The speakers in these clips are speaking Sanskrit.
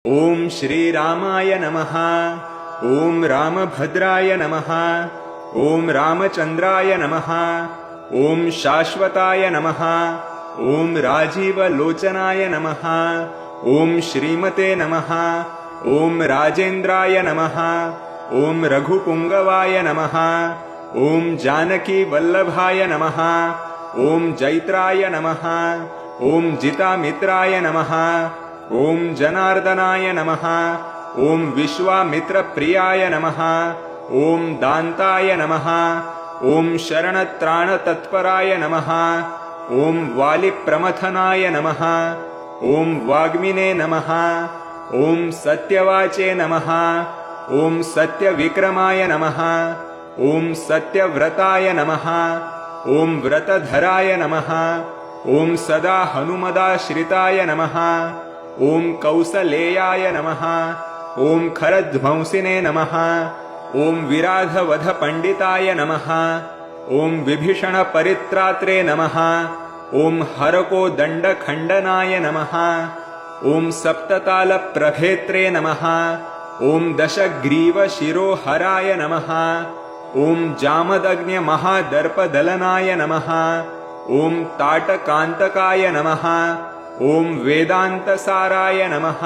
ओम श्री रामाय नमः। ओम रामभद्राय नमः। ओम रामचंद्राय नमः। ओम शाश्वताय नमः। ओम राजीवलोचनाय नमः। ओम श्रीमते नमः। ओम राजेन्द्राय नमः। ओम रघुपुंगवाय नमः। ओम जानकी वल्लभाय नमः। ओम जैत्राय नमः। ओम जितामित्राय नमः। ओम जनार्दनाय नमः। ओम विश्वामित्रप्रियाय नमः। ओम दान्ताय नमः। ओम शरणत्राणतत्पराय नमः। ओम वालिप्रमथनाय नमः। ओम वाग्मिने नमः। ओम सत्यवाचे नमः। ओम सत्यविक्रमाय नमः। ओम सत्यव्रताय नमः। ओम व्रतधराय नमः। ओम सदा हनुमदाश्रिताय नमः। ओम कौसलेयाय नमः। ओम खरध्वंसिने नमः। ओम विराधवधपण्डिताय नमः। ओम विभीषणपरित्रात्रे नमः। ओम हरकोदण्डखण्डनाय नमः। ओम सप्ततालप्रभेत्रे नमः। ओम दशग्रीवशिरोहराय नमः। ओम जामदग्न्यमहादर्पदलनाय नमः। ओम ताटकान्तकाय नमः। ओम वेदान्तसाराय नमः।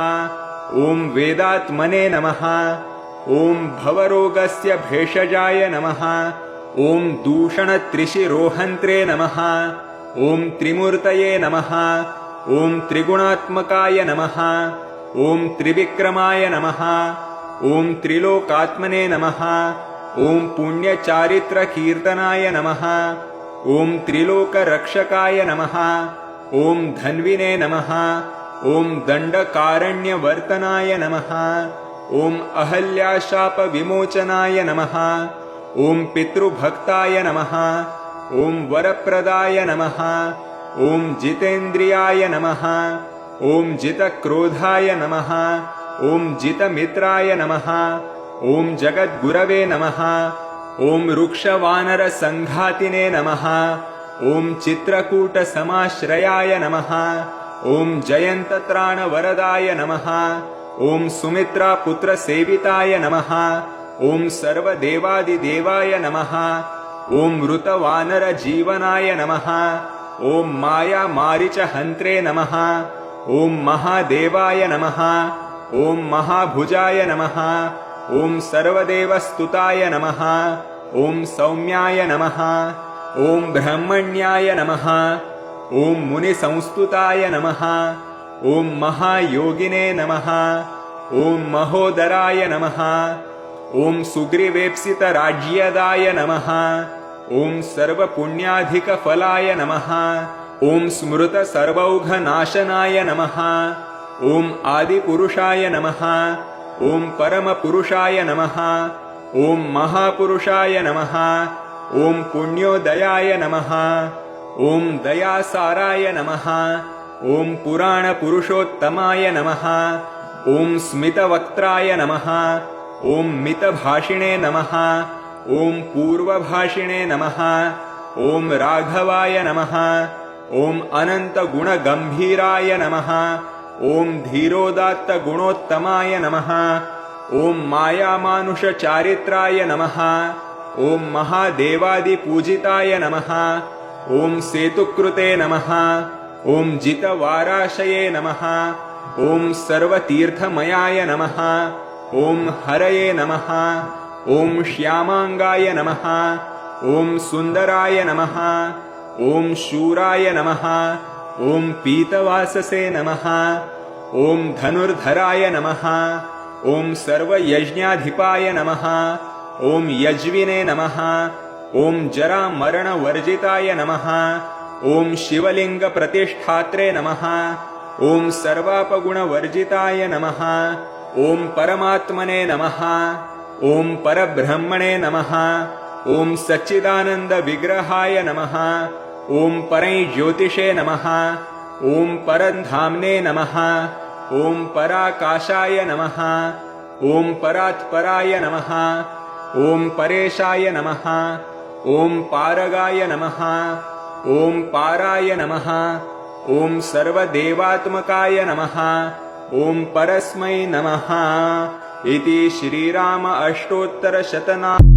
ओम वेदात्मने नमः। ओम भवरोगस्य भेषजाय नमः। ओम दूषणत्रिशिरोहन्त्रे नमः। ओम त्रिमूर्तये नमः। ओम त्रिगुणात्मकाय नमः। ओम त्रिविक्रमाय नमः। ओम त्रिलोकात्मने नमः। ओम पुण्यचारित्रकीर्तनाय नमः। ओम त्रिलोकरक्षकाय नमः। ओम धन्विने नमः। ओम दण्डकारण्यवर्तनाय नमः। ओम अहल्याशापविमोचनाय नमः। ओम पितृभक्ताय नमः। ओम वरप्रदाय नमः। ओम जितेन्द्रियाय नमः। ओम जितक्रोधाय नमः। ओम जितमित्राय नमः। ओम जगद्गुरवे नमः। ओम रुक्षवानरसङ्घातिने नमः। ओम चित्रकूटसमाश्रयाय नमः। ओम जयन्तत्राणवरदाय नमः। ओम सुमित्रापुत्रसेविताय नमः। ओम सर्वदेवादिदेवाय नमः। ओम ऋतवानरजीवनाय नमः। ओम मायामारीचहन्त्रे नमः। ओम महादेवाय नमः। ओम महाभुजाय नमः। ओम सर्वदेवस्तुताय नमः। ओम सौम्याय नमः। ओम ब्रह्मण्याय नमः। ओम मुनिसंस्तुताय नमः। ओम महायोगिने नमः। ओम महोदराय नमः। ओम सुग्रीवेप्सितराज्यदाय नमः। ओम सर्वपुण्याधिकफलाय नमः। ओम स्मृतसर्वौघनाशनाय नमः। ओम आदिपुरुषाय नमः। ओम परमपुरुषाय नमः। ओम महापुरुषाय नमः। ओम पुण्योदयाय नमः। ओम दयासाराय नमः। ओम पुराणपुरुषोत्तमाय नमः। ओम स्मितवक्त्राय नमः। ओम मितभाषिणे नमः। ओम पूर्वभाषिणे नमः। ओम राघवाय नमः। ओम अनन्तगुणगम्भीराय नमः। ओम धीरोदात्तगुणोत्तमाय नमः। ओम मायामानुषचारित्राय नमः। ओम महादेवादिपूजिताय नमः। ओम सेतुकृते नमः। ओम जितवाराशये नमः। ओम सर्वतीर्थमयाय नमः। ओम हरये नमः। ओम श्यामांगाय नमः। ओम सुन्दराय नमः। ओम शूराय नमः। ओम पीतवाससे नमः। ओम धनुर्धराय नमः। ओम सर्वयज्ञाधिपाय नमः। ओम यज्विने नमः। ओम जरामरणवर्जिताय नमः। ओम शिवलिंगप्रतिष्ठात्रे नमः। ओम सर्वापगुणवर्जिताय नमः। ओम परमात्मने नमः। ओम परब्रह्मणे नमः। ओम सच्चिदानन्दविग्रहाय नमः। ओम परञ्ज्योतिषे नमः। ओम परन्धाम्ने नमः। ओम पराकाशाय नमः। ओम परात्पराय नमः। ओम परेशाय नमः। ओम पारगाय नमः। ओम पाराय नमः। ओम सर्वदेवात्मकाय नमः। ॐ परस्मै नमः इति श्रीराम अष्टोत्तरशतनाम